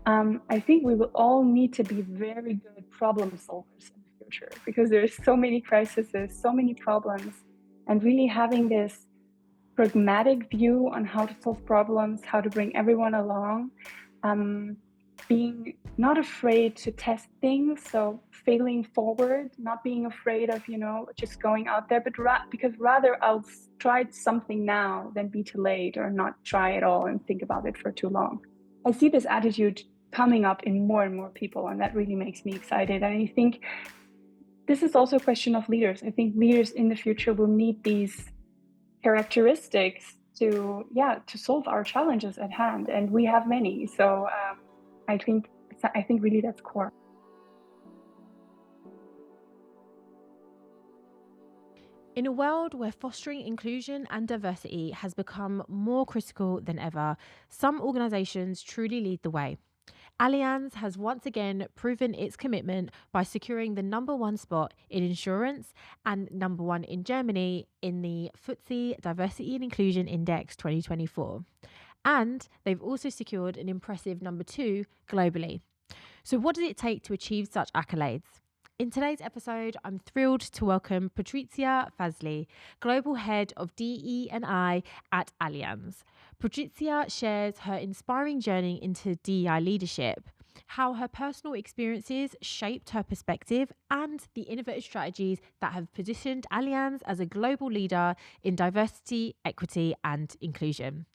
I think we will all need to be very good problem solvers in the future because there's so many crises, so many problems, and really having this pragmatic view on how to solve problems, how to bring everyone along, um, being not afraid to test things, so failing forward, not being afraid of just going out there, but because rather try something now than be too late or not try at all and think about it for too long. I see this attitude coming up in more and more people, and that really makes me excited. And I think this is also a question of leaders. I think leaders in the future will need these characteristics to solve our challenges at hand, and we have many. So I think really that's core. In a world where fostering inclusion and diversity has become more critical than ever, some organisations truly lead the way. Allianz has once again proven its commitment by securing the number one spot in insurance and number one in Germany in the FTSE Diversity and Inclusion Index 2024. And they've also secured an impressive number two globally. So, what does it take to achieve such accolades? In today's episode, I'm thrilled to welcome Patrizia Fazli, Global Head of DE&I at Allianz. Patrizia shares her inspiring journey into DEI leadership, how her personal experiences shaped her perspective, and the innovative strategies that have positioned Allianz as a global leader in diversity, equity, and inclusion.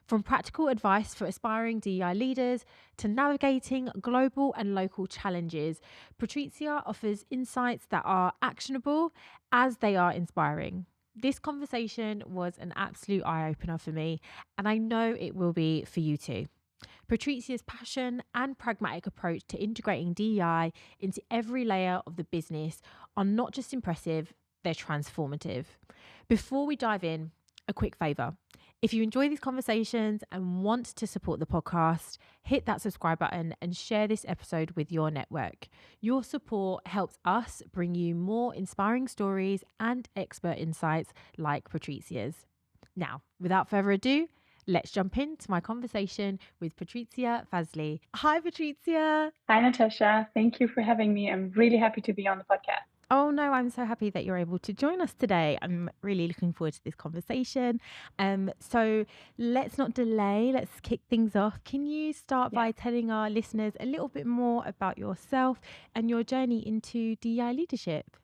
From practical advice for aspiring DEI leaders to navigating global and local challenges, Patrizia offers insights that are actionable as they are inspiring. This conversation was an absolute eye-opener for me, and I know it will be for you too. Patrizia's passion and pragmatic approach to integrating DEI into every layer of the business are not just impressive, they're transformative. Before we dive in, a quick favour. If you enjoy these conversations and want to support the podcast, hit that subscribe button and share this episode with your network. Your support helps us bring you more inspiring stories and expert insights like Patrizia's. Now, without further ado, let's jump into my conversation with Patrizia Fazli. Hi, Patrizia. Hi, Natasha. Thank you for having me. I'm really happy to be on the podcast. Oh no, I'm so happy that you're able to join us today. I'm really looking forward to this conversation. So let's not delay. Let's kick things off. Can you start by telling our listeners a little bit more about yourself and your journey into DEI leadership?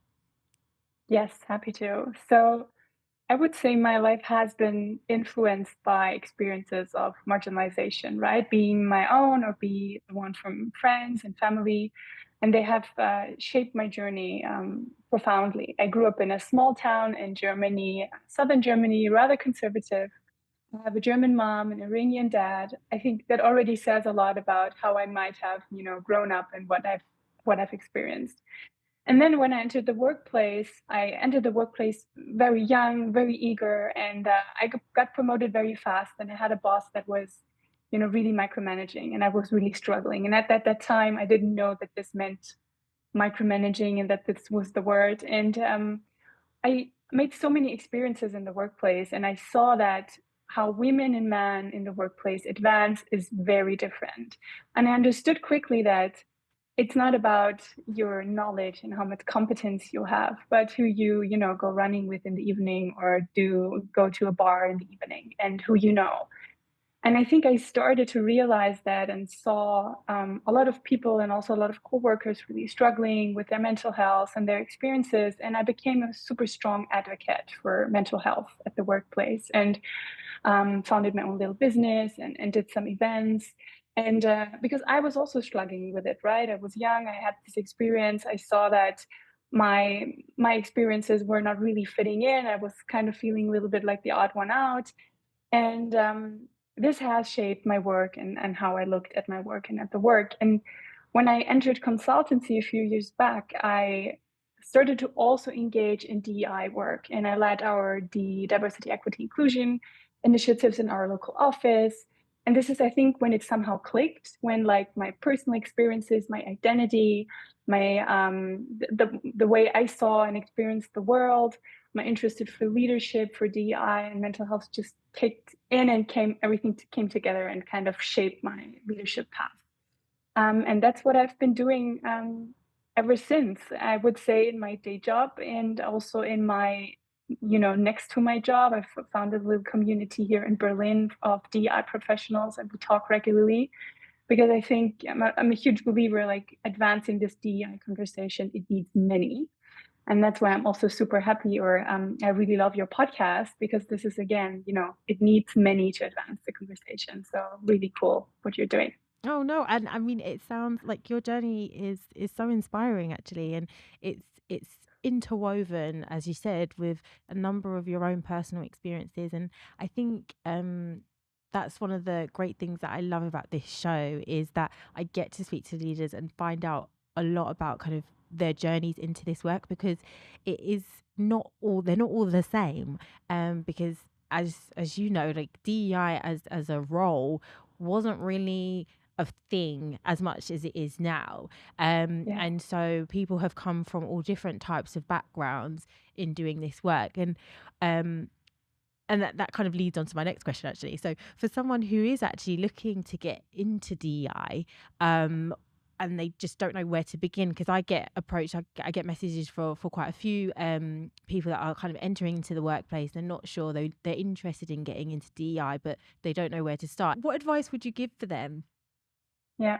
Yes, happy to. So I would say my life has been influenced by experiences of marginalization, right? Being my own or be the one from friends and family. And they have shaped my journey profoundly. I grew up in a small town in Germany, southern Germany, rather conservative. I have a German mom, an Iranian dad. I think that already says a lot about how I might have, grown up and what I've experienced. And then when I entered the workplace very young, very eager, and I got promoted very fast. And I had a boss that was, really micromanaging, and I was really struggling. And at that time, I didn't know that this meant micromanaging and that this was the word. And I made so many experiences in the workplace, and I saw that how women and men in the workplace advance is very different. And I understood quickly that it's not about your knowledge and how much competence you have, but who go running with in the evening or do go to a bar in the evening and who you know. And I think I started to realize that and saw a lot of people and also a lot of coworkers really struggling with their mental health and their experiences. And I became a super strong advocate for mental health at the workplace and founded my own little business and did some events. And because I was also struggling with it, right? I was young, I had this experience. I saw that my experiences were not really fitting in. I was kind of feeling a little bit like the odd one out. And this has shaped my work and how I looked at my work and at the work. And when I entered consultancy a few years back, I started to also engage in DEI work. And I led our diversity, equity, inclusion initiatives in our local office. And this is, I think, when it somehow clicked, when like my personal experiences, my identity, my the way I saw and experienced the world, my interest for leadership, for DEI and mental health just kicked in and everything came together and kind of shaped my leadership path. And that's what I've been doing ever since. I would say in my day job and also in my, next to my job, I've found a little community here in Berlin of DEI professionals, and we talk regularly because I think I'm a huge believer like advancing this DEI conversation. It needs many. And that's why I'm also super happy, or I really love your podcast because this is, again, it needs many to advance the conversation. So really cool what you're doing. Oh no, and I mean it sounds like your journey is so inspiring actually, and it's interwoven, as you said, with a number of your own personal experiences. And I think that's one of the great things that I love about this show is that I get to speak to leaders and find out a lot about kind of their journeys into this work, because it is not all they're not all the same. Because as you know, like DEI as a role wasn't really a thing as much as it is now. Yeah. And so people have come from all different types of backgrounds in doing this work. Um, and that kind of leads on to my next question, actually. So for someone who is actually looking to get into DEI, and they just don't know where to begin, because I get approached, I get messages for quite a few people that are kind of entering into the workplace. They're not sure, they're interested in getting into DEI, but they don't know where to start. What advice would you give for them? Yeah.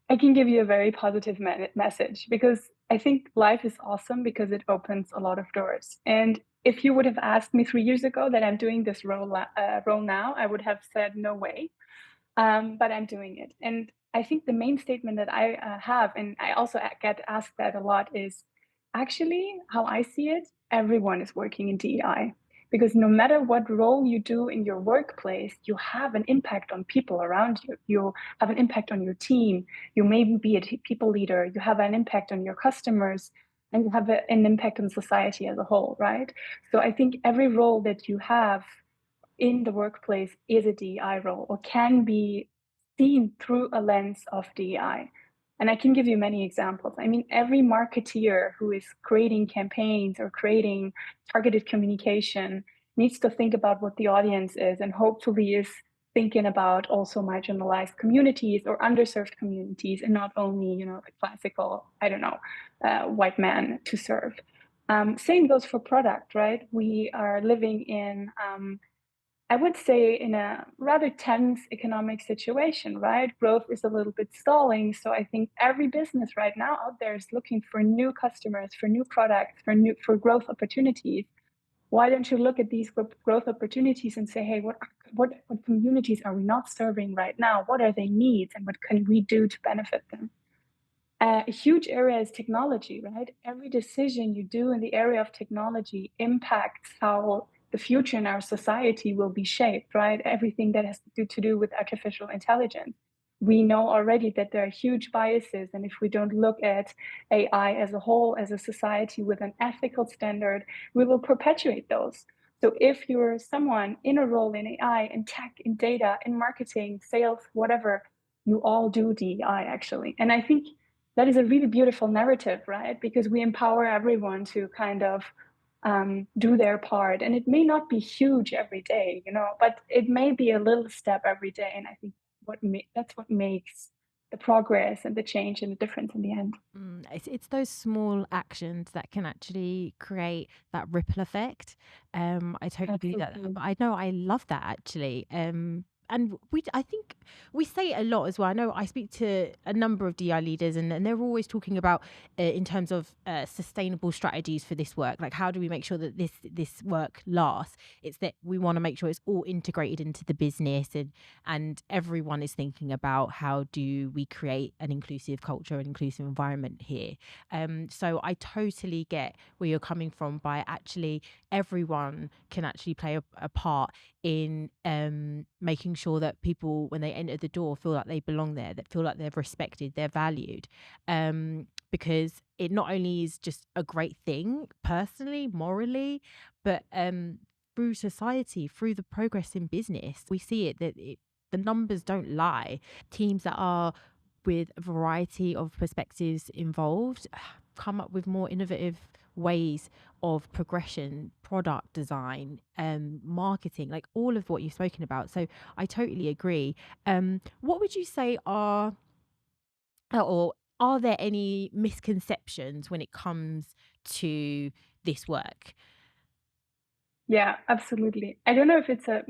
I can give you a very positive message because I think life is awesome because it opens a lot of doors. And if you would have asked me 3 years ago that I'm doing this role now, I would have said no way. But I'm doing it. And I think the main statement that I have, and I also get asked that a lot, is actually how I see it, everyone is working in DEI. Because no matter what role you do in your workplace, you have an impact on people around you. You have an impact on your team. You may be a people leader. You have an impact on your customers, and you have an impact on society as a whole, right? So I think every role that you have in the workplace is a DEI role or can be seen through a lens of DEI. And I can give you many examples. I mean, every marketeer who is creating campaigns or creating targeted communication needs to think about what the audience is and hopefully is thinking about also marginalized communities or underserved communities and not only, the classical, I don't know, white man to serve. Same goes for product, right? We are living in I would say in a rather tense economic situation, right? Growth is a little bit stalling. So I think every business right now out there is looking for new customers, for new products, for growth opportunities. Why don't you look at these growth opportunities and say, hey, what communities are we not serving right now? What are their needs, and what can we do to benefit them? A huge area is technology, right? Every decision you do in the area of technology impacts how the future in our society will be shaped, right? Everything that has to do with artificial intelligence. We know already that there are huge biases, and if we don't look at AI as a whole, as a society with an ethical standard, we will perpetuate those. So if you're someone in a role in AI, in tech, in data, in marketing, sales, whatever, you all do DEI actually. And I think that is a really beautiful narrative, right? Because we empower everyone to kind of do their part. And it may not be huge every day, but it may be a little step every day. And I think that's what makes the progress and the change and the difference in the end. It's those small actions that can actually create that ripple effect. I totally believe that. Absolutely. But I know I love that actually. And I think we say it a lot as well. I know I speak to a number of DI leaders, and they're always talking about in terms of sustainable strategies for this work. Like, how do we make sure that this work lasts? It's that we want to make sure it's all integrated into the business, and everyone is thinking about how do we create an inclusive culture, an inclusive environment here. So I totally get where you're coming from by actually everyone can actually play a part in making sure that people, when they enter the door, feel like they belong there, that feel like they're respected, they're valued. Because it not only is just a great thing personally, morally, but through society, through the progress in business, we see the numbers don't lie. Teams that are with a variety of perspectives involved come up with more innovative ways of progression, product design, marketing, like all of what you've spoken about. So I totally agree. What would you say are Or are there any misconceptions when it comes to this work? Yeah, absolutely. I don't know if it's a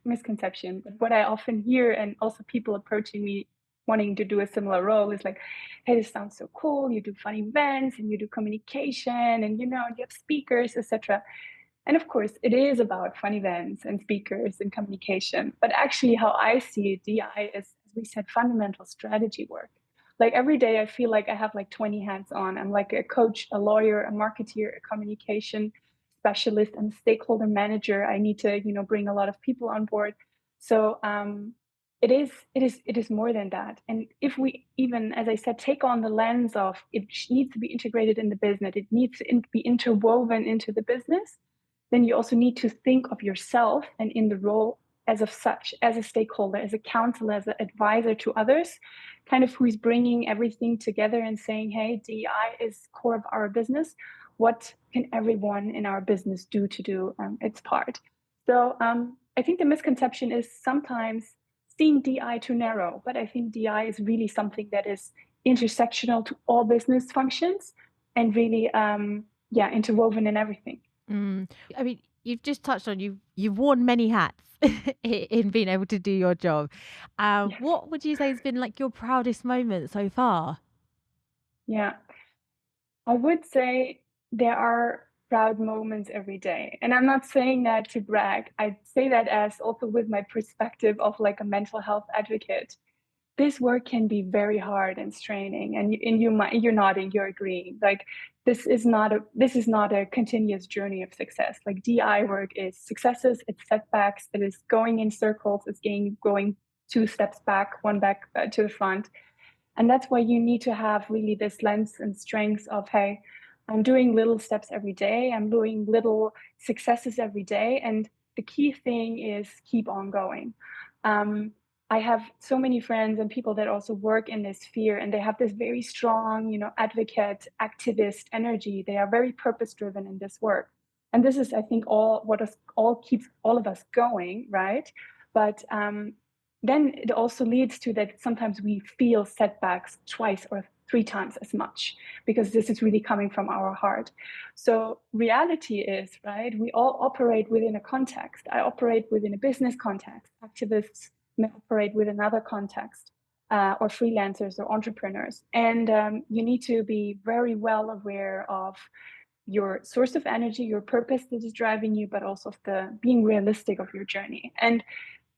misconception, but what I often hear, and also people approaching me wanting to do a similar role, is like, "Hey, this sounds so cool. You do fun events and you do communication, and you have speakers, etc." And of course, it is about fun events and speakers and communication. But actually, how I see it, DI is, as we said, fundamental strategy work. Like every day, I feel like I have like 20 hats on. I'm like a coach, a lawyer, a marketeer, a communication specialist, and a stakeholder manager. I need to, bring a lot of people on board. So it is more than that. And if we even, as I said, take on the lens of it needs to be integrated in the business, it needs to be interwoven into the business, then you also need to think of yourself and in the role as of such, as a stakeholder, as a counselor, as an advisor to others, kind of who's bringing everything together and saying, hey, DEI is core of our business. What can everyone in our business do to do its part? So I think the misconception is sometimes seeing DI too narrow, but I think DI is really something that is intersectional to all business functions and really, interwoven in everything. I mean, you've just touched on you've worn many hats in being able to do your job. Yes. What would you say has been like your proudest moment so far? Yeah. I would say there are proud moments every day. And I'm not saying that to brag. I say that as also with my perspective of like a mental health advocate. This work can be very hard and straining, and you're nodding, you're agreeing. Like this is not a continuous journey of success. Like DI work is successes, it's setbacks, it is going in circles, it's going two steps back, one back to the front. And that's why you need to have really this lens and strength of, hey, I'm doing little steps every day, I'm doing little successes every day. And the key thing is keep on going. Um, I have so many friends and people that also work in this sphere, and they have this very strong, advocate, activist energy. They are very purpose driven in this work. And this is, I think, all what us all keeps all of us going, right? But then it also leads to that sometimes we feel setbacks twice or three times as much because this is really coming from our heart. So reality is, right, we all operate within a context. I operate within a business context. Activists may operate with another context, or freelancers or entrepreneurs. And you need to be very well aware of your source of energy, your purpose that is driving you, but also of the being realistic of your journey. And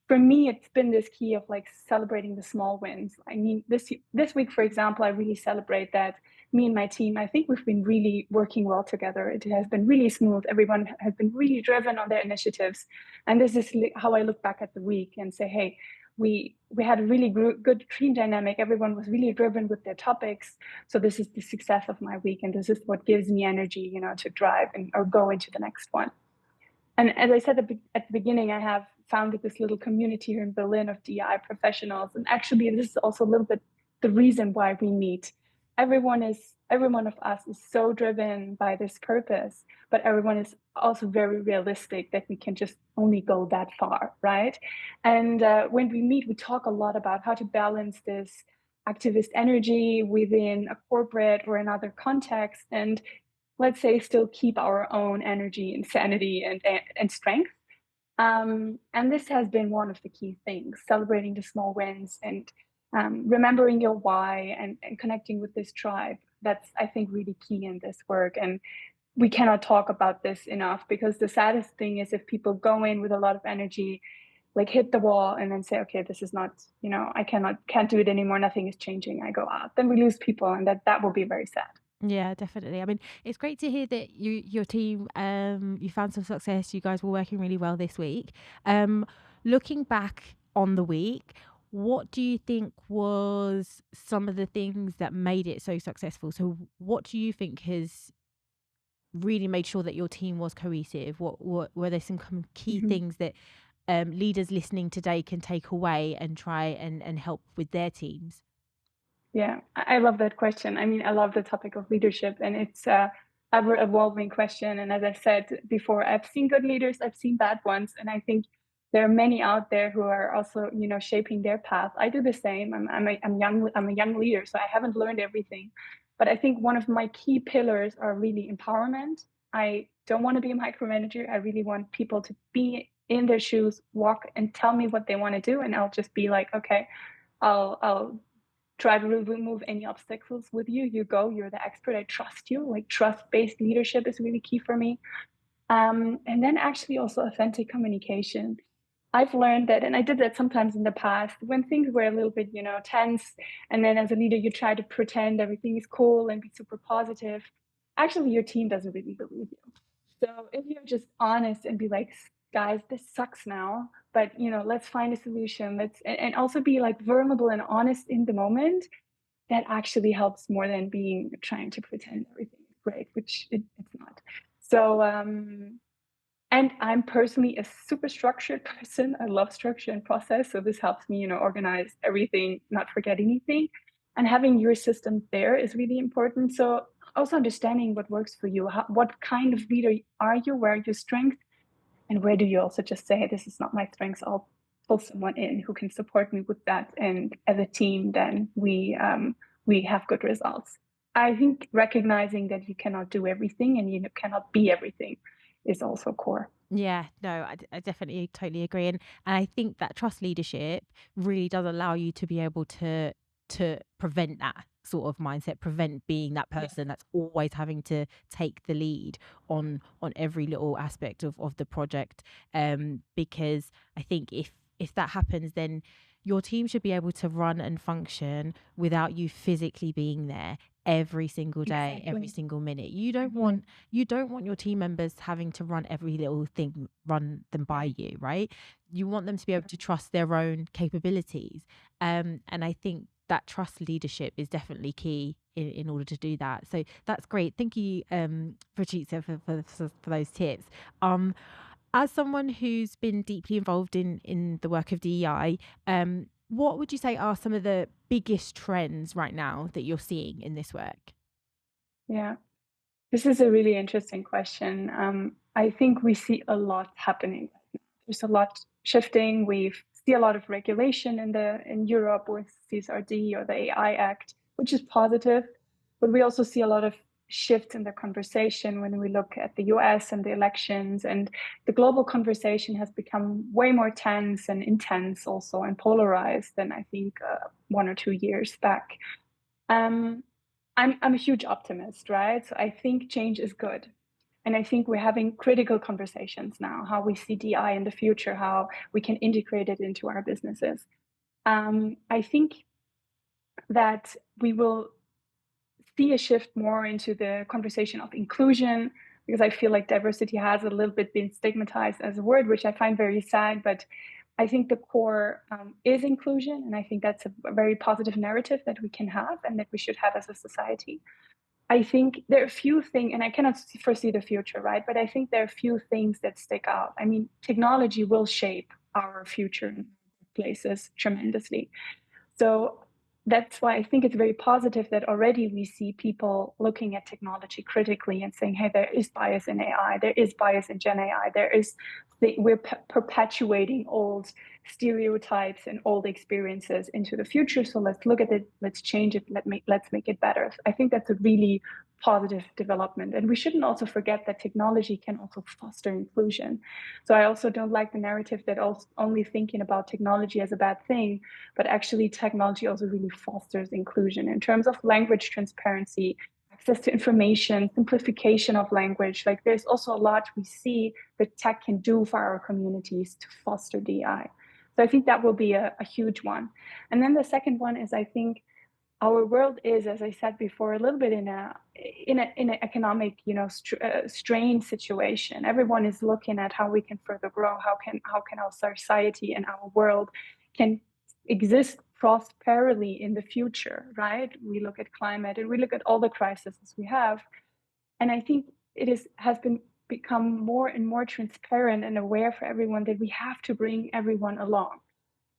for me, it's been this key of like celebrating the small wins. I mean, this week, for example, I really celebrate that me and my team, I think we've been really working well together. It has been really smooth. Everyone has been really driven on their initiatives. And this is how I look back at the week and say, hey, we had a really good team dynamic. Everyone was really driven with their topics. So this is the success of my week. And this is what gives me energy, to drive or go into the next one. And as I said at the beginning, I have founded this little community here in Berlin of DEI professionals. And actually, this is also a little bit the reason why we meet. Every one of us is so driven by this purpose, but everyone is also very realistic that we can just only go that far, right? And when we meet, we talk a lot about how to balance this activist energy within a corporate or another context, and let's say still keep our own energy and sanity and strength. And this has been one of the key things, celebrating the small wins and remembering your why and connecting with this tribe. That's, I think, really key in this work. And we cannot talk about this enough because the saddest thing is if people go in with a lot of energy, like hit the wall and then say, okay, this is not, I can't do it anymore. Nothing is changing. I go out. Then we lose people, and that will be very sad. Yeah, definitely. I mean, it's great to hear that your team, you found some success. You guys were working really well this week. Um, Looking back on the week, what do you think was some of the things that made it so successful? So, what do you think has really made sure that your team was cohesive? What were there some key Mhm. things that leaders listening today can take away and try and help with their teams? Yeah, I love that question. I mean, I love the topic of leadership, and it's a ever evolving question. And as I said before, I've seen good leaders, I've seen bad ones, and I think there are many out there who are also, shaping their path. I do the same. I'm a young leader, so I haven't learned everything. But I think one of my key pillars are really empowerment. I don't want to be a micromanager. I really want people to be in their shoes, walk and tell me what they want to do, and I'll just be like, okay, I'll try to remove any obstacles with you. You go. You're the expert. I trust you. Like trust-based leadership is really key for me. And then actually also authentic communication. I've learned that, and I did that sometimes in the past when things were a little bit, tense. And then as a leader, you try to pretend everything is cool and be super positive. Actually, your team doesn't really believe you. So if you're just honest and be like, guys, this sucks now, but let's find a solution. And also be like vulnerable and honest in the moment. That actually helps more than trying to pretend everything is great, which it's not. So and I'm personally a super structured person. I love structure and process. So this helps me, organize everything, not forget anything. And having your system there is really important. So also understanding what works for you. What kind of leader are you? Where are your strengths? And where do you also just say, hey, this is not my strengths. I'll pull someone in who can support me with that. And as a team, then we have good results. I think recognizing that you cannot do everything and you cannot be everything is also core. Yeah, no, I definitely totally agree, and I think that trust leadership really does allow you to be able to prevent that sort of mindset, prevent being that Yeah, person that's always having to take the lead on every little aspect of the project. Because I think if that happens, then your team should be able to run and function without you physically being there every single day, every exactly. single minute. You don't want your team members having to run every little thing, run them by you, right? You want them to be able to trust their own capabilities. And I think that trust leadership is definitely key in order to do that. So that's great. Thank you, Patrizia, for those tips. Um, as someone who's been deeply involved in the work of DEI, what would you say are some of the biggest trends right now that you're seeing in this work? Yeah. This is a really interesting question. I think we see a lot happening. There's a lot shifting. We see a lot of regulation in Europe with CSRD or the AI Act, which is positive, but we also see a lot of shifts in the conversation when we look at the US and the elections, and the global conversation has become way more tense and intense also and polarized than I think 1 or 2 years back. Um, I'm a huge optimist, right? So I think change is good. And I think we're having critical conversations now, how we see DI in the future, how we can integrate it into our businesses. I think that we will see a shift more into the conversation of inclusion, because I feel like diversity has a little bit been stigmatized as a word, which I find very sad. But I think the core is inclusion. And I think that's a very positive narrative that we can have and that we should have as a society. I think there are a few things, and I cannot foresee the future, right? But I think there are a few things that stick out. I mean, technology will shape our future in places tremendously. So that's why I think it's very positive that already we see people looking at technology critically and saying, hey, there is bias in AI, there is bias in Gen AI, we're perpetuating old stereotypes and old experiences into the future. So let's look at it, let's change it, let's make it better. I think that's a really positive development. And we shouldn't also forget that technology can also foster inclusion. So I also don't like the narrative that only thinking about technology as a bad thing, but actually technology also really fosters inclusion in terms of language transparency, access to information, simplification of language. Like there's also a lot we see that tech can do for our communities to foster DI. So I think that will be a huge one. And then the second one is, I think our world is, as I said before, a little bit in an economic, strained situation. Everyone is looking at how we can further grow, how can our society and our world can exist prosperly in the future, right? We look at climate and we look at all the crises we have, and I think has been become more and more transparent and aware for everyone that we have to bring everyone along,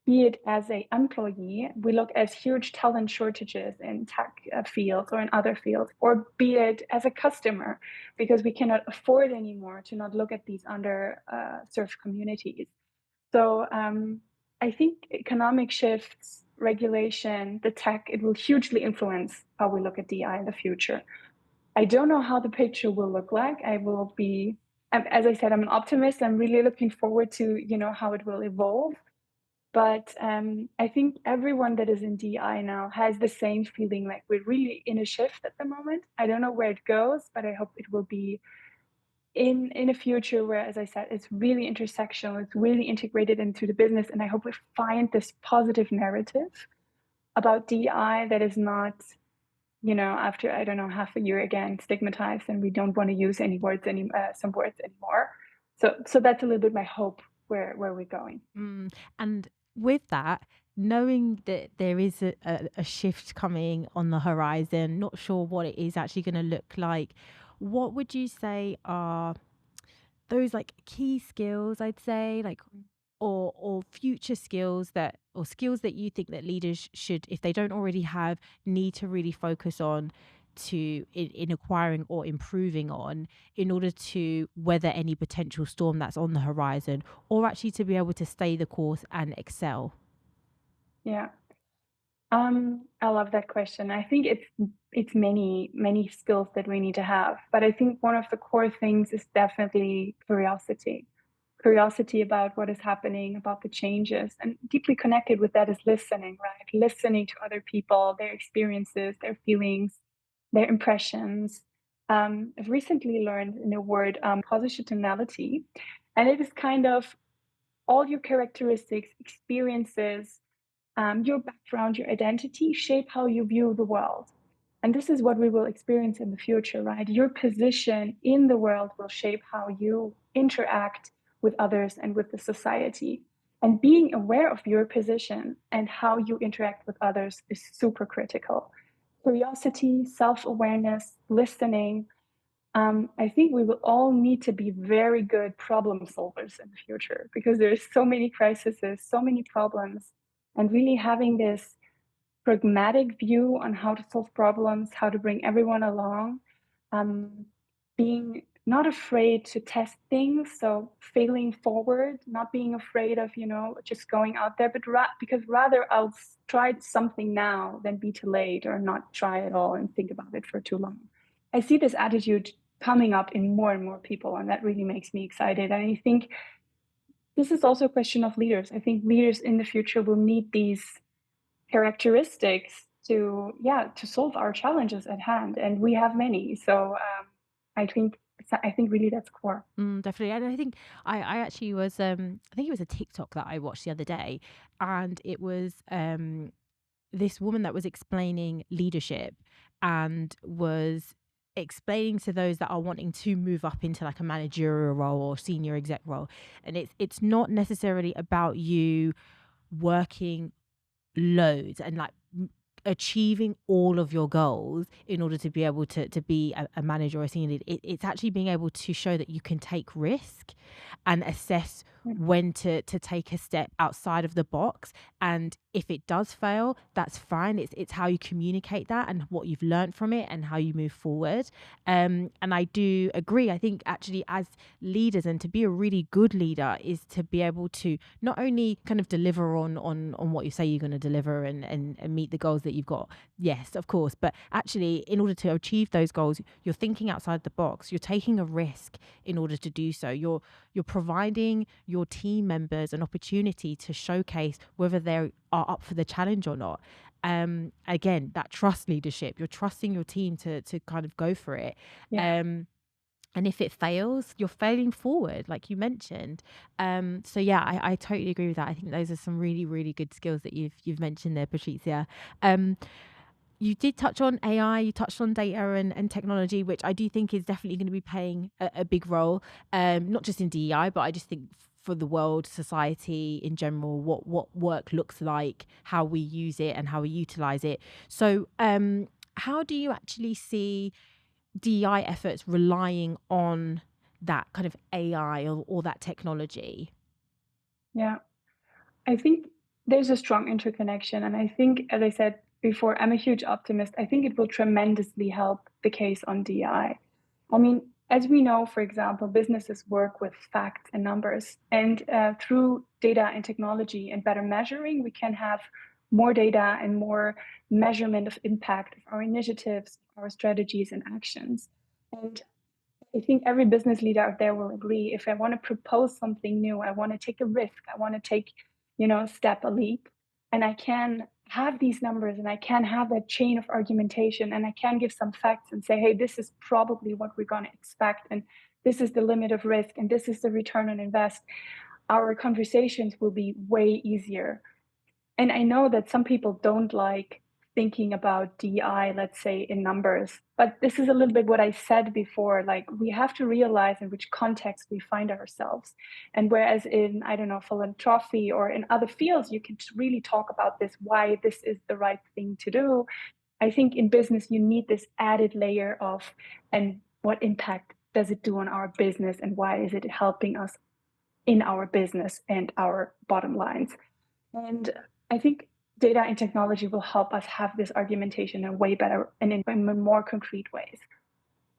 be it as a employee, we look at huge talent shortages in tech fields or in other fields, or be it as a customer, because we cannot afford anymore to not look at these under served communities. So I think economic shifts, regulation, the tech, it will hugely influence how we look at DI in the future. I don't know how the picture will look like. I will be, as I said, I'm an optimist. I'm really looking forward to, how it will evolve. But I think everyone that is in DI now has the same feeling like we're really in a shift at the moment. I don't know where it goes, but I hope it will be in a future where, as I said, it's really intersectional, it's really integrated into the business. And I hope we find this positive narrative about DI that is not, after, I don't know, half a year again, stigmatized, and we don't want to use some words anymore. So that's a little bit my hope where we're going. And with that, knowing that there is a shift coming on the horizon, not sure what it is actually going to look like, what would you say are those like key skills, I'd say, like, or future skills that, or skills that you think that leaders should, if they don't already have, need to really focus on in acquiring or improving on, in order to weather any potential storm that's on the horizon, or actually to be able to stay the course and excel? Yeah. I love that question. I think it's many skills that we need to have, but I think one of the core things is definitely curiosity. Curiosity about what is happening, about the changes, and deeply connected with that is listening, right? Listening to other people, their experiences, their feelings, their impressions. I've recently learned in a word, positionality, and it is kind of all your characteristics, experiences, your background, your identity shape how you view the world. And this is what we will experience in the future, right? Your position in the world will shape how you interact with others and with the society. And being aware of your position and how you interact with others is super critical. Curiosity, self awareness, listening. I think we will all need to be very good problem solvers in the future because there's so many crises, so many problems, and really having this pragmatic view on how to solve problems, how to bring everyone along, um, being not afraid to test things, so failing forward, not being afraid of just going out there, but because rather try something now than be too late or not try at all and think about it for too long. I see this attitude coming up in more and more people, and that really makes me excited. And I think this is also a question of leaders. I think leaders in the future will need these characteristics to solve our challenges at hand, and we have many. So I think really that's core. Definitely. And I think I actually was, I think it was a TikTok that I watched the other day, and it was this woman that was explaining leadership, and was explaining to those that are wanting to move up into like a managerial role or senior exec role. And it's not necessarily about you working loads and like achieving all of your goals in order to be able to be a manager or a senior leader. It's actually being able to show that you can take risk and assess Mm. when to take a step outside of the box. And if it does fail, that's fine. It's how you communicate that and what you've learned from it and how you move forward. And I do agree. I think actually as leaders, and to be a really good leader, is to be able to not only kind of deliver on what you say you're going to deliver, and meet the goals that you've got. Yes, of course. But actually, in order to achieve those goals, you're thinking outside the box. You're taking a risk in order to do so. You're providing your team members an opportunity to showcase whether they are up for the challenge or not. Again, that trust leadership. You're trusting your team to kind of go for it. Yeah. And if it fails, you're failing forward, like you mentioned. So yeah, I totally agree with that. I think those are some really, really good skills that you've mentioned there, Patrizia. You did touch on AI, you touched on data and technology, which I do think is definitely going to be playing a big role, not just in DEI, but I just think for the world, society in general, what work looks like, how we use it and how we utilize it. So how do you actually see DEI efforts relying on that kind of AI, or that technology? Yeah. I think there's a strong interconnection. And I think, as I said before, I'm a huge optimist. I think it will tremendously help the case on DI. I mean, as we know, for example, businesses work with facts and numbers, and through data and technology and better measuring, we can have more data and more measurement of impact of our initiatives, our strategies and actions. And I think every business leader out there will agree. If I want to propose something new, I want to take a risk, I want to take, step a leap, and I can have these numbers and I can have that chain of argumentation and I can give some facts and say, hey, this is probably what we're going to expect, and this is the limit of risk, and this is the return on invest. Our conversations will be way easier. And I know that some people don't like thinking about DEI, let's say, in numbers, but this is a little bit what I said before. Like, we have to realize in which context we find ourselves. And whereas in, I don't know, philanthropy or in other fields, you can really talk about this, why this is the right thing to do. I think in business, you need this added layer of, and what impact does it do on our business, and why is it helping us in our business and our bottom lines? And I think data and technology will help us have this argumentation in way better and in more concrete ways.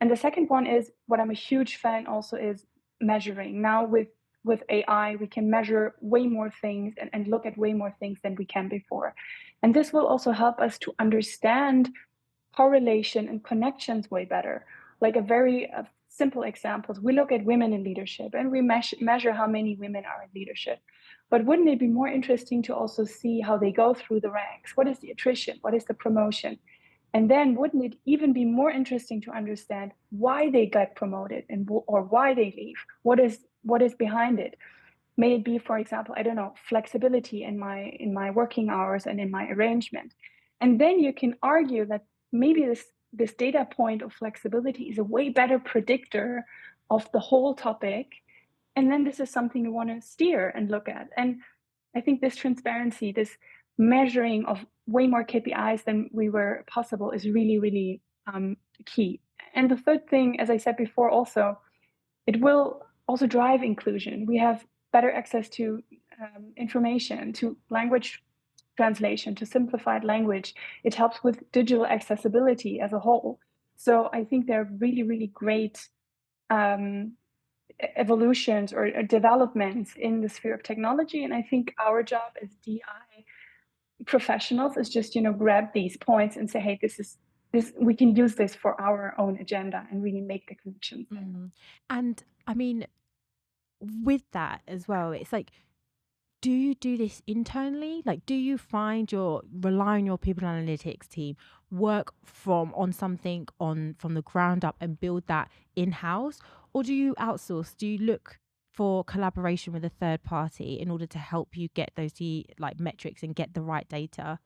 And the second one is, what I'm a huge fan also is measuring. Now with AI, we can measure way more things and look at way more things than we can before. And this will also help us to understand correlation and connections way better. Like a very simple examples, we look at women in leadership and we measure how many women are in leadership. But wouldn't it be more interesting to also see how they go through the ranks? What is the attrition? What is the promotion? And then wouldn't it even be more interesting to understand why they got promoted and or why they leave? What is behind it? May it be, for example, I don't know, flexibility in my working hours and in my arrangement. And then you can argue that maybe this data point of flexibility is a way better predictor of the whole topic. And then this is something you want to steer and look at. And I think this transparency, this measuring of way more KPIs than we were possible, is really, really key. And the third thing, as I said before, also, it will also drive inclusion. We have better access to information, to language translation, to simplified language. It helps with digital accessibility as a whole. So I think they're really, really great um, evolutions or developments in the sphere of technology. And I think our job as DI professionals is just, grab these points and say, hey, this, we can use this for our own agenda and really make the connections there. And I mean, with that as well, it's like, do you do this internally? Like, do you find your rely on your people analytics team, work on something from the ground up and build that in house, or do you outsource? Do you look for collaboration with a third party in order to help you get those like metrics and get the right data?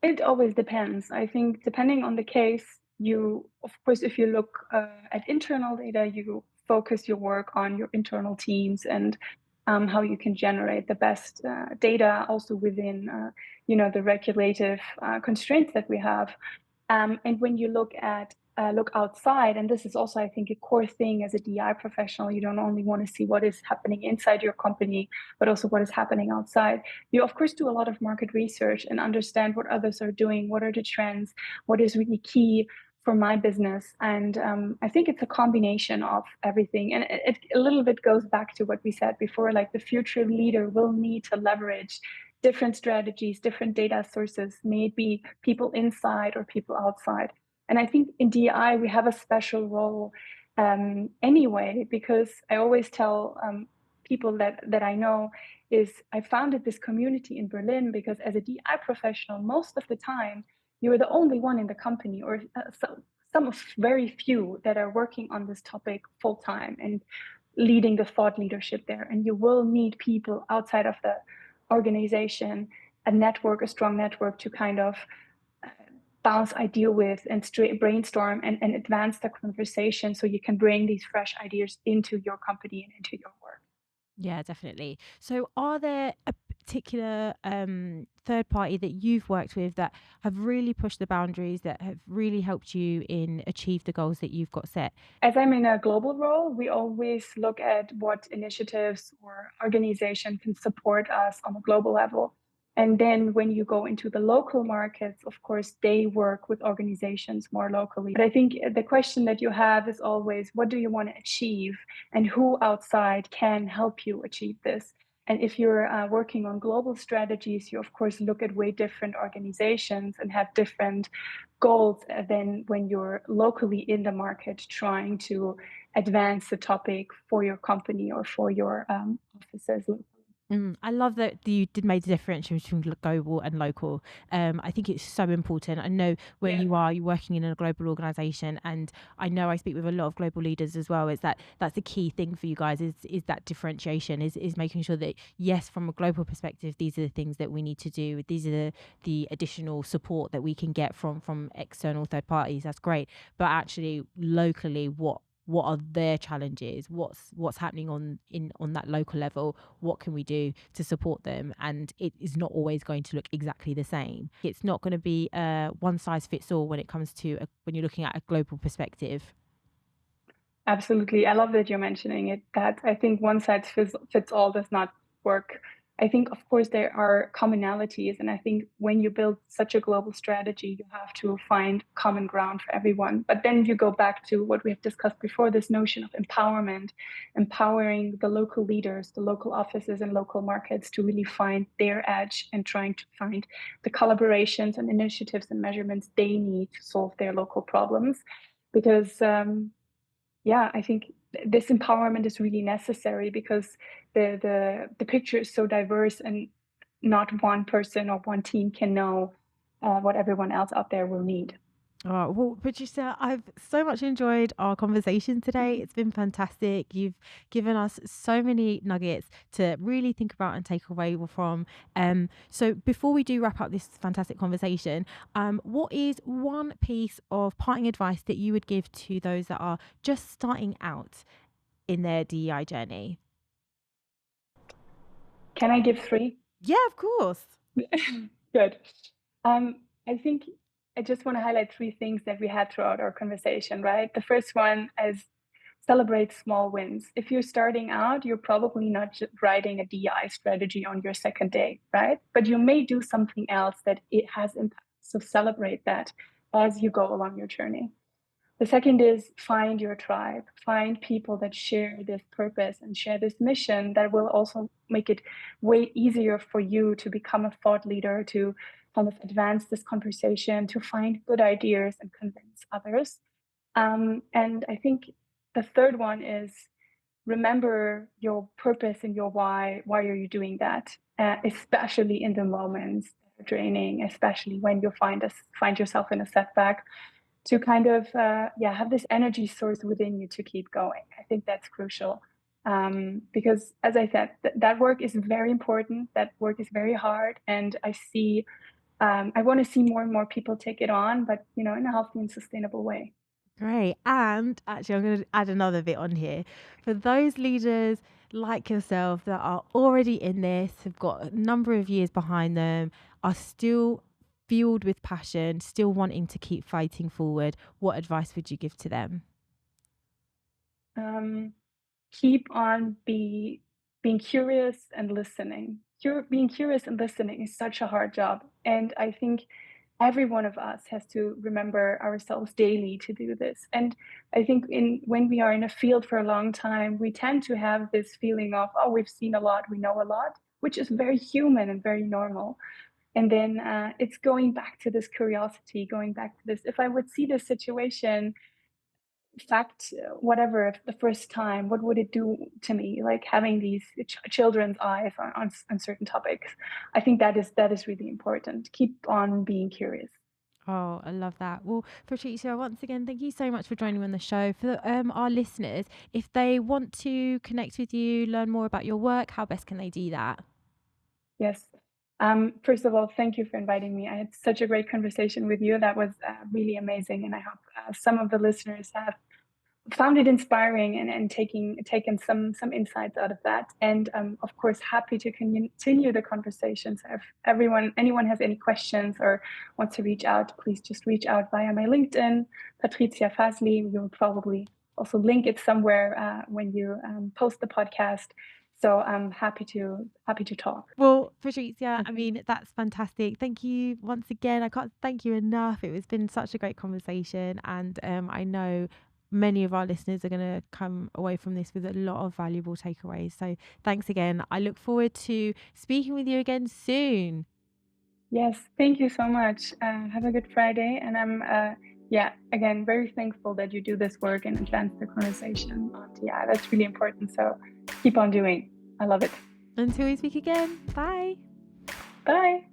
It always depends. I think depending on the case, of course, if you look at internal data, you focus your work on your internal teams and how you can generate the best data also within, the regulative constraints that we have. And when you look outside, and this is also, I think, a core thing as a DI professional, you don't only want to see what is happening inside your company, but also what is happening outside. You, of course, do a lot of market research and understand what others are doing, what are the trends, what is really key for my business. And I think it's a combination of everything. And it a little bit goes back to what we said before, like the future leader will need to leverage different strategies, different data sources, maybe people inside or people outside. And I think in DI, we have a special role anyway, because I always tell people that I know is I founded this community in Berlin because as a DI professional, most of the time, you're the only one in the company, or some of very few that are working on this topic full time and leading the thought leadership there. And you will need people outside of the organization, a strong network to kind of bounce idea with and brainstorm and advance the conversation so you can bring these fresh ideas into your company and into your work. Yeah, definitely. So, are there a particular third party that you've worked with that have really pushed the boundaries, that have really helped you in achieve the goals that you've got set? As I'm in a global role, we always look at what initiatives or organization can support us on a global level. And then when you go into the local markets, of course, they work with organizations more locally. But I think the question that you have is always, what do you want to achieve and who outside can help you achieve this? And if you're working on global strategies, you of course look at way different organizations and have different goals than when you're locally in the market trying to advance the topic for your company or for your offices. I love that you did make the differentiation between global and local. I think it's so important. I know where Yeah. you're working in a global organization, and I know I speak with a lot of global leaders as well. Is that that's the key thing for you guys? Is that differentiation? Is making sure that yes, from a global perspective, these are the things that we need to do. These are the additional support that we can get from external third parties. That's great, but actually locally, what are their challenges, what's happening on that local level, what can we do to support them? And it is not always going to look exactly the same. It's not going to be one size fits all when it comes to when you're looking at a global perspective. Absolutely. I love that you're mentioning it, that I think one size fits all does not work. I think, of course, there are commonalities. And I think when you build such a global strategy, you have to find common ground for everyone. But then you go back to what we have discussed before, this notion of empowerment, empowering the local leaders, the local offices and local markets to really find their edge and trying to find the collaborations and initiatives and measurements they need to solve their local problems. Because yeah, I think this empowerment is really necessary because the picture is so diverse and not one person or one team can know what everyone else out there will need. Oh, well, Patrizia, I've so much enjoyed our conversation today. It's been fantastic. You've given us so many nuggets to really think about and take away from. So before we do wrap up this fantastic conversation, what is one piece of parting advice that you would give to those that are just starting out in their DEI journey? Can I give three? Yeah, of course. Good. I think I just want to highlight three things that we had throughout our conversation, right? The first one is celebrate small wins. If you're starting out, you're probably not just writing a DEI strategy on your second day, right? But you may do something else that it has impact. So celebrate that as you go along your journey. The second is find your tribe, find people that share this purpose and share this mission that will also make it way easier for you to become a thought leader, to kind of advance this conversation, to find good ideas and convince others. And I think the third one is remember your purpose and your why. Why are you doing that? Especially in the moments that are draining, especially when you find yourself in a setback, to kind of have this energy source within you to keep going. I think that's crucial, because as I said, that work is very important. That work is very hard, and I want to see more and more people take it on, but in a healthy and sustainable way. Great. And actually, I'm going to add another bit on here. For those leaders like yourself that are already in this, have got a number of years behind them, are still fueled with passion, still wanting to keep fighting forward, what advice would you give to them? Um, Keep on being curious and listening. Being curious and listening is such a hard job, and I think every one of us has to remember ourselves daily to do this. And I think when we are in a field for a long time, we tend to have this feeling of, oh, we've seen a lot, we know a lot, which is very human and very normal. And then it's going back to this curiosity, going back to this, if I would see this situation fact, whatever, the first time, what would it do to me? Like having these children's eyes on certain topics. I think that is really important. Keep on being curious. Oh, I love that. Well, Patricia, once again, thank you so much for joining me on the show. For our listeners, if they want to connect with you, learn more about your work, how best can they do that? Yes. First of all, thank you for inviting me. I had such a great conversation with you. That was really amazing, and I hope some of the listeners have found it inspiring and taken some insights out of that. And of course, happy to continue the conversations. If anyone has any questions or wants to reach out, please just reach out via my LinkedIn, Patrizia Fazli. We will probably also link it somewhere when you post the podcast. So I'm happy to talk. Well, Patrizia, I Okay. mean, that's fantastic. Thank you once again. I can't thank you enough. It's been such a great conversation, and I know many of our listeners are going to come away from this with a lot of valuable takeaways. So, thanks again. I look forward to speaking with you again soon. Yes, thank you so much. Have a good Friday, and I'm yeah, again, very thankful that you do this work and advance the conversation on DI. That's really important. So keep on doing. I love it. Until we speak again. Bye. Bye.